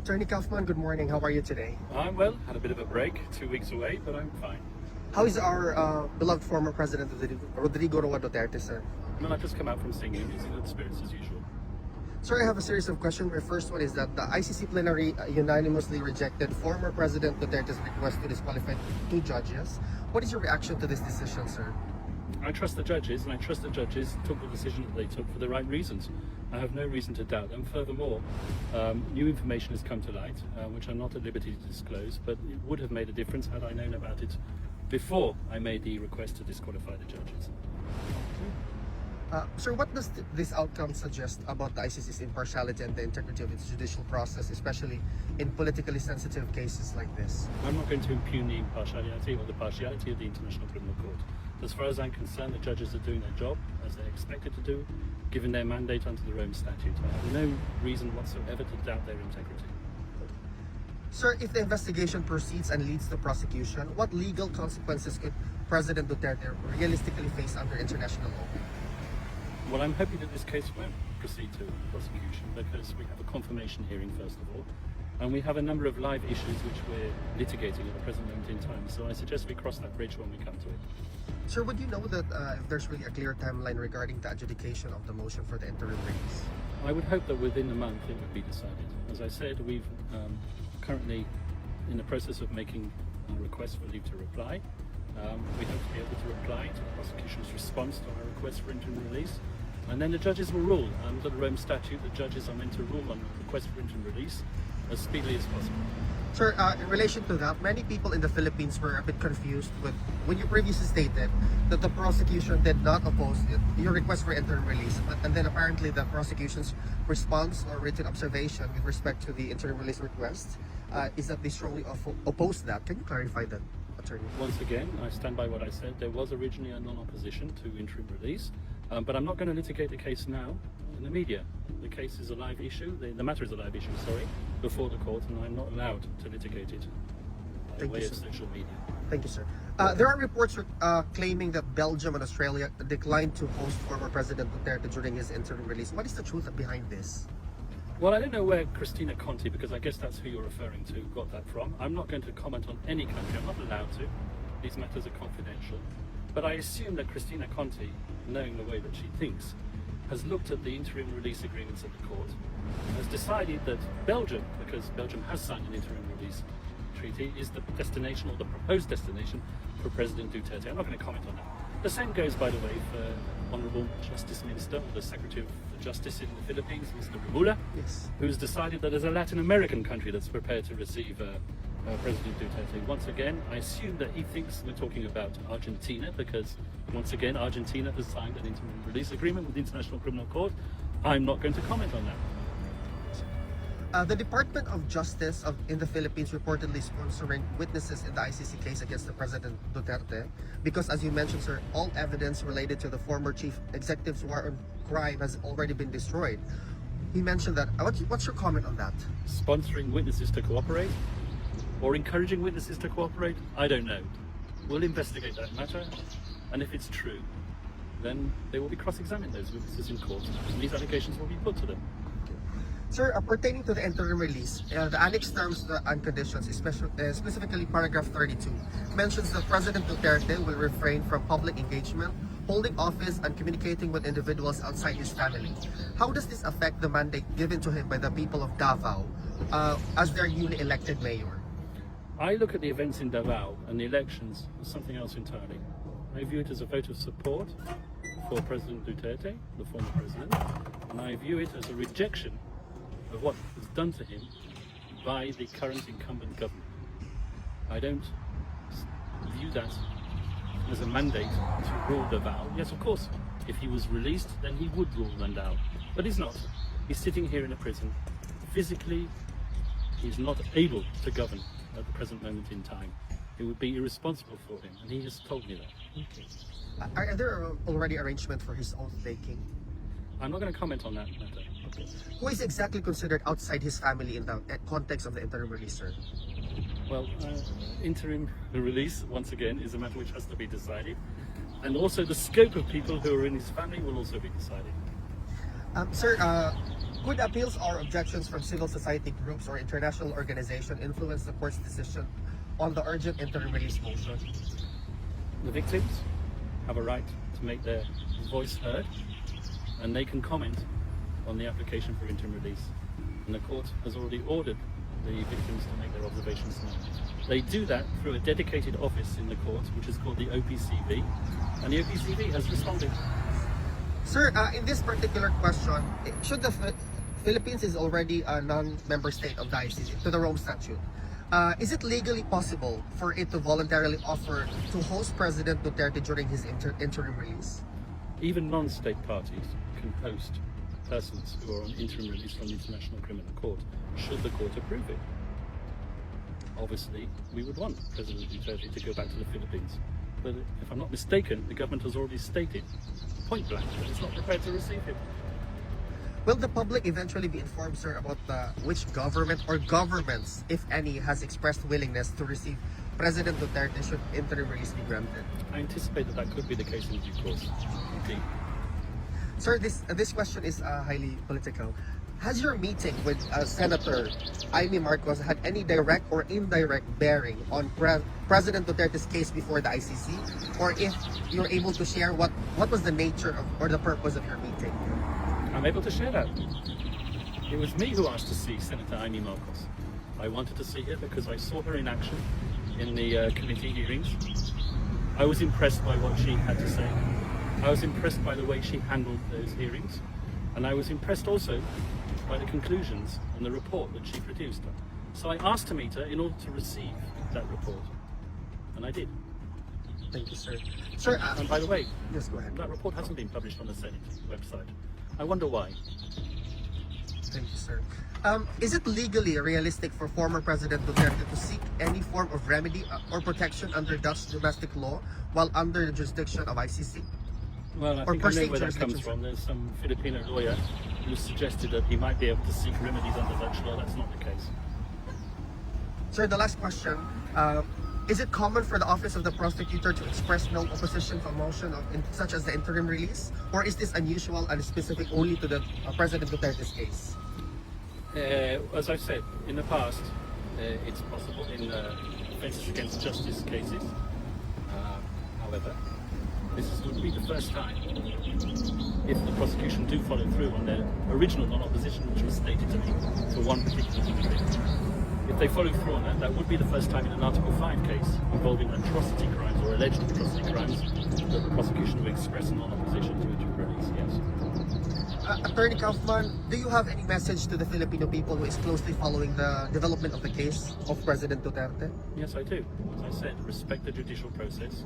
Attorney Kaufman, good morning. How are you today? I'm well, had a bit of a break, 2 weeks away, but I'm fine. How is our beloved former President Rodrigo Roa Duterte, sir? Well, I've just come out from seeing him. He's in good spirits as usual. Sir, I have a series of questions. My first one is that the ICC plenary unanimously rejected former President Duterte's request to disqualify 2 judges. What is your reaction to this decision, sir? I trust the judges, and I trust the judges took the decision that they took for the right reasons. I have no reason to doubt them. Furthermore, new information has come to light, which I'm not at liberty to disclose, but it would have made a difference had I known about it before I made the request to disqualify the judges. Sir, what does this outcome suggest about the ICC's impartiality and the integrity of its judicial process, especially in politically sensitive cases like this? I'm not going to impugn the impartiality or the partiality of the International Criminal Court. As far as I'm concerned, the judges are doing their job as they're expected to do, given their mandate under the Rome Statute. I have no reason whatsoever to doubt their integrity. Sir, if the investigation proceeds and leads to prosecution, what legal consequences could President Duterte realistically face under international law? Well, I'm hoping that this case won't proceed to prosecution because we have a confirmation hearing first of all, and we have a number of live issues which we're litigating at the present moment in time. So I suggest we cross that bridge when we come to it. Sir, would you know that if there's really a clear timeline regarding the adjudication of the motion for the interim release? I would hope that within a month it would be decided. As I said, we've currently in the process of making a request for leave to reply. We hope to be able to reply to the prosecution's response to our request for interim release. And then the judges will rule. Under the Rome Statute, the judges are meant to rule on the request for interim release as speedily as possible. Sir, in relation to that, many people in the Philippines were a bit confused with when you previously stated that the prosecution did not oppose your request for interim release, and then apparently the prosecution's response or written observation with respect to the interim release request is that they strongly oppose that. Can you clarify that, Attorney? Once again, I stand by what I said. There was originally a non-opposition to interim release, but I'm not going to litigate the case now in the media. The case is a live issue, the matter is a live issue, sorry, before the court, and I'm not allowed to litigate it by way of social media. Thank you, sir. There are reports claiming that Belgium and Australia declined to host former President Duterte during his interim release. What is the truth behind this? Well, I don't know where Cristina Conti, because I guess that's who you're referring to, got that from. I'm not going to comment on any country. I'm not allowed to. These matters are confidential. But I assume that Cristina Conti, knowing the way that she thinks, has looked at the interim release agreements at the court, has decided that Belgium, because Belgium has signed an interim release treaty, is the destination or the proposed destination for President Duterte. I'm not going to comment on that. The same goes, by the way, for Honourable Justice Minister, or the Secretary of Justice in the Philippines, Mr. Rumula, Yes. who's decided that there's a Latin American country that's prepared to receive President Duterte. Once again, I assume that he thinks we're talking about Argentina, because once again, Argentina has signed an interim release agreement with the International Criminal Court. I'm not going to comment on that. The Department of Justice in the Philippines reportedly sponsoring witnesses in the ICC case against the President Duterte because, as you mentioned, sir, all evidence related to the former chief executive's war on crime has already been destroyed. He mentioned that. What's your comment on that? Sponsoring witnesses to cooperate or encouraging witnesses to cooperate? I don't know. We'll investigate that matter, and if it's true, then they will be cross-examined, those witnesses, in court, and these allegations will be put to them. Sir, pertaining to the interim release, the annex terms and conditions, specifically paragraph 32, mentions that President Duterte will refrain from public engagement, holding office, and communicating with individuals outside his family. How does this affect the mandate given to him by the people of Davao as their newly elected mayor? I look at the events in Davao and the elections as something else entirely. I view it as a vote of support for President Duterte, the former president, and I view it as a rejection of what was done to him by the current incumbent government. I don't view that as a mandate to rule Davao. Yes, of course, if he was released, then he would rule Davao, but he's not. He's sitting here in a prison. Physically, he's not able to govern at the present moment in time. It would be irresponsible for him, and he has told me that. Okay. Are there already arrangements for his oath taking? I'm not going to comment on that matter. Okay. Who is exactly considered outside his family in the context of the interim release, sir? Well, interim release, once again, is a matter which has to be decided. And also the scope of people who are in his family will also be decided. Sir, Could appeals or objections from civil society groups or international organizations influence the court's decision on the urgent interim release motion? The victims have a right to make their voice heard, and they can comment on the application for interim release. And the court has already ordered the victims to make their observations known. They do that through a dedicated office in the court, which is called the OPCV, and the OPCV has responded. Sir, in this particular question, should the Philippines is already a non-member state of the ICC, to the Rome Statute, is it legally possible for it to voluntarily offer to host President Duterte during his interim release? Even non-state parties can host persons who are on interim release from the International Criminal Court, should the court approve it. Obviously, we would want President Duterte to go back to the Philippines. But if I'm not mistaken, the government has already stated, point blank, that it's not prepared to receive him. Will the public eventually be informed, sir, about which government or governments, if any, has expressed willingness to receive President Duterte should interim release be granted? I anticipate that could be the case in due course. Indeed. Sir, this question is highly political. Has your meeting with Senator Amy Marcos had any direct or indirect bearing on President Duterte's case before the ICC? Or if you're able to share what was the nature of, or the purpose of your meeting? I'm able to share that. It was me who asked to see Senator Amy Marcos. I wanted to see her because I saw her in action in the committee hearings. I was impressed by what she had to say. I was impressed by the way she handled those hearings. And I was impressed also by the conclusions and the report that she produced. So I asked to meet her in order to receive that report. And I did. Thank you, sir. Sir, and by the way, yes, go ahead. That report hasn't been published on the Senate website. I wonder why. Thank you, sir. Is it legally realistic for former President Duterte to seek any form of remedy or protection under Dutch domestic law while under the jurisdiction of ICC? Well, I think I know where that comes from. There's some Filipino lawyer who suggested that he might be able to seek remedies under Dutch law. That's not the case. Sir, the last question. Is it common for the Office of the Prosecutor to express no opposition to a motion such as the interim release? Or is this unusual and specific only to the President Duterte's case? As I've said, in the past, it's possible in offences against justice cases. However, this would be the first time if the prosecution do follow through on their original non-opposition, which was stated to me for one particular conviction. If they follow through on that, that would be the first time in an Article 5 case involving atrocity crimes or alleged atrocity crimes that the prosecution would express non-opposition to interim release, yes. Attorney KUAFMAN, do you have any message to the Filipino people who is closely following the development of the case of President Duterte? Yes, I do. As I said, respect the judicial process.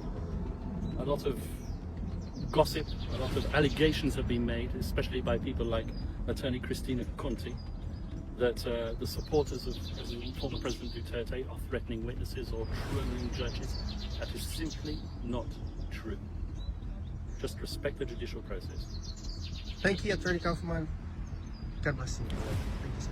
A lot of gossip, a lot of allegations have been made, especially by people like Attorney Cristina Conti, that the supporters of former President Duterte are threatening witnesses or trolling judges. That is simply not true. Just respect the judicial process. Thank you, Attorney KUAFMAN. God bless you. Thank you, sir.